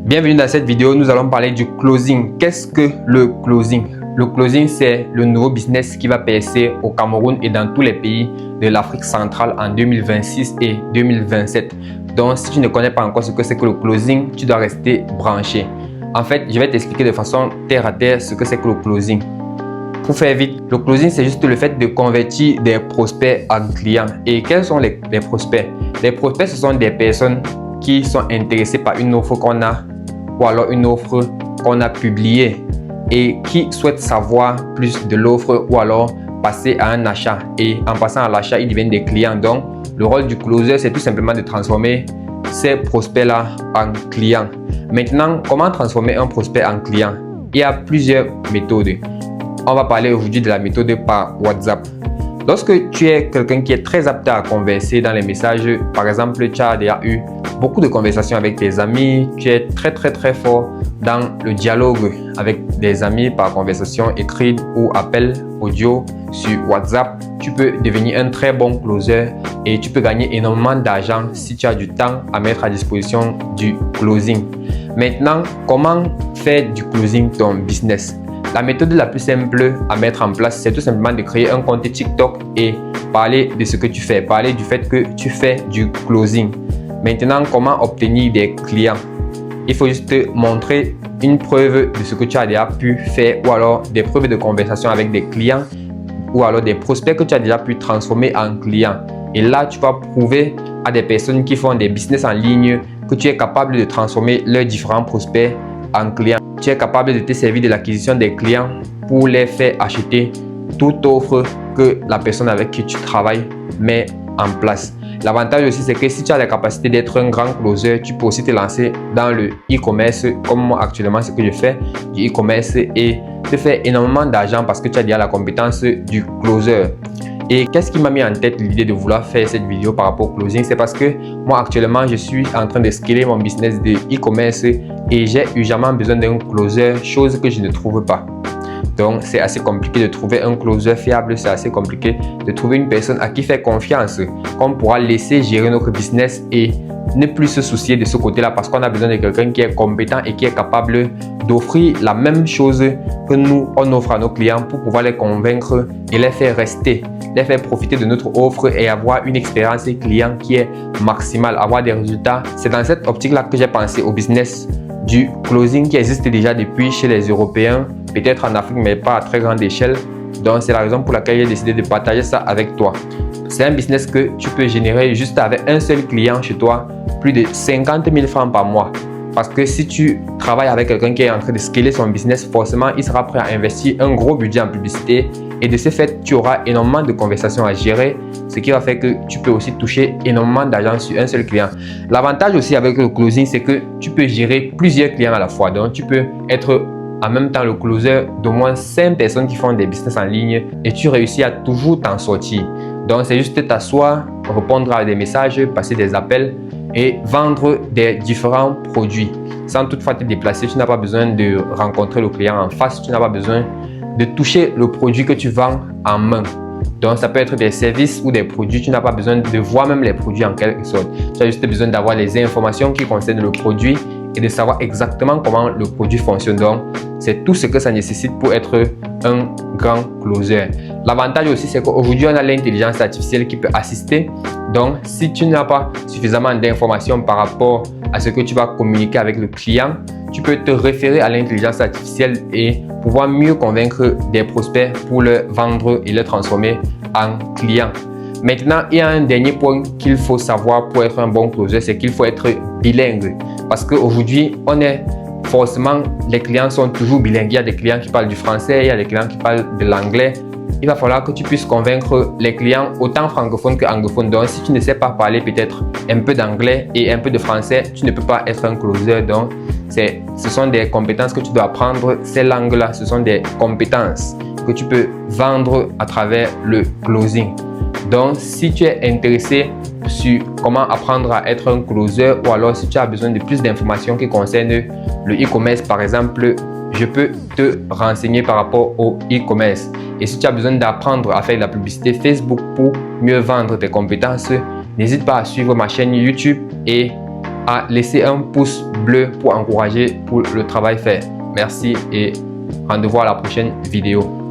Bienvenue dans cette vidéo, nous allons parler du closing. Qu'est-ce que le closing? Le closing, c'est le nouveau business qui va percer au Cameroun et dans tous les pays de l'Afrique centrale en 2026 et 2027. Donc, si tu ne connais pas encore ce que c'est que le closing, tu dois rester branché. En fait, je vais t'expliquer de façon terre à terre ce que c'est que le closing. Pour faire vite, le closing, c'est juste le fait de convertir des prospects en clients. Et quels sont les prospects? Les prospects, ce sont des personnes qui sont intéressés par une offre qu'on a ou alors une offre qu'on a publiée et qui souhaitent savoir plus de l'offre ou alors passer à un achat. Et en passant à l'achat, ils deviennent des clients. Donc, le rôle du closer, c'est tout simplement de transformer ces prospects-là en clients. Maintenant, comment transformer un prospect en client? Il y a plusieurs méthodes. On va parler aujourd'hui de la méthode par WhatsApp. Lorsque tu es quelqu'un qui est très apte à converser dans les messages, par exemple, tu as déjà eu beaucoup de conversations avec tes amis, tu es très fort dans le dialogue avec des amis par conversation écrite ou appel audio sur WhatsApp, tu peux devenir un très bon closer et tu peux gagner énormément d'argent si tu as du temps à mettre à disposition du closing. Maintenant, comment faire du closing ton business? La méthode la plus simple à mettre en place, c'est tout simplement de créer un compte TikTok et parler de ce que tu fais, parler du fait que tu fais du closing. Maintenant, comment obtenir des clients? Il faut juste montrer une preuve de ce que tu as déjà pu faire ou alors des preuves de conversation avec des clients ou alors des prospects que tu as déjà pu transformer en clients. Et là, tu vas prouver à des personnes qui font des business en ligne que tu es capable de transformer leurs différents prospects en clients. Tu es capable de te servir de l'acquisition des clients pour les faire acheter toute offre que la personne avec qui tu travailles met en place. L'avantage aussi, c'est que si tu as la capacité d'être un grand closer, tu peux aussi te lancer dans le e-commerce, comme moi actuellement, ce que je fais, du e-commerce, et te faire énormément d'argent parce que tu as déjà la compétence du closer. Et qu'est-ce qui m'a mis en tête l'idée de vouloir faire cette vidéo par rapport au closing? C'est parce que moi actuellement, je suis en train de scaler mon business de e-commerce et j'ai urgemment besoin d'un closer, chose que je ne trouve pas. Donc, c'est assez compliqué de trouver un closer fiable, c'est assez compliqué de trouver une personne à qui faire confiance, qu'on pourra laisser gérer notre business et ne plus se soucier de ce côté-là parce qu'on a besoin de quelqu'un qui est compétent et qui est capable d'offrir la même chose que nous, on offre à nos clients pour pouvoir les convaincre et les faire rester, les faire profiter de notre offre et avoir une expérience client qui est maximale, avoir des résultats. C'est dans cette optique-là que j'ai pensé au business du closing qui existe déjà depuis chez les Européens, peut-être en Afrique, mais pas à très grande échelle. Donc, c'est la raison pour laquelle j'ai décidé de partager ça avec toi. C'est un business que tu peux générer juste avec un seul client chez toi, plus de 50 000 francs par mois. Parce que si tu travailles avec quelqu'un qui est en train de scaler son business, forcément, il sera prêt à investir un gros budget en publicité. Et de ce fait, tu auras énormément de conversations à gérer, ce qui va faire que tu peux aussi toucher énormément d'argent sur un seul client. L'avantage aussi avec le closing, c'est que tu peux gérer plusieurs clients à la fois. Donc, tu peux être en même temps le closer d'au moins 5 personnes qui font des business en ligne et tu réussis à toujours t'en sortir. Donc, c'est juste t'asseoir, répondre à des messages, passer des appels et vendre des différents produits. Sans toutefois te déplacer, tu n'as pas besoin de rencontrer le client en face, tu n'as pas besoin de toucher le produit que tu vends en main. Donc, ça peut être des services ou des produits. Tu n'as pas besoin de voir même les produits en quelque sorte. Tu as juste besoin d'avoir les informations qui concernent le produit et de savoir exactement comment le produit fonctionne. Donc, c'est tout ce que ça nécessite pour être un grand closer. L'avantage aussi, c'est qu'aujourd'hui, on a l'intelligence artificielle qui peut assister. Donc, si tu n'as pas suffisamment d'informations par rapport à ce que tu vas communiquer avec le client, tu peux te référer à l'intelligence artificielle et pouvoir mieux convaincre des prospects pour leur vendre et les transformer en clients. Maintenant, il y a un dernier point qu'il faut savoir pour être un bon closer, c'est qu'il faut être bilingue. Parce qu'aujourd'hui, forcément, les clients sont toujours bilingues. Il y a des clients qui parlent du français, il y a des clients qui parlent de l'anglais. Il va falloir que tu puisses convaincre les clients autant francophones qu'anglophones. Donc, si tu ne sais pas parler peut-être un peu d'anglais et un peu de français, tu ne peux pas être un closer. Donc, ce sont des compétences que tu dois apprendre. Ces langues-là, ce sont des compétences que tu peux vendre à travers le closing. Donc, si tu es intéressé sur comment apprendre à être un closer ou alors si tu as besoin de plus d'informations qui concernent le e-commerce, par exemple, je peux te renseigner par rapport au e-commerce. Et si tu as besoin d'apprendre à faire de la publicité Facebook pour mieux vendre tes compétences, n'hésite pas à suivre ma chaîne YouTube et à laisser un pouce bleu pour encourager pour le travail fait. Merci et rendez-vous à la prochaine vidéo.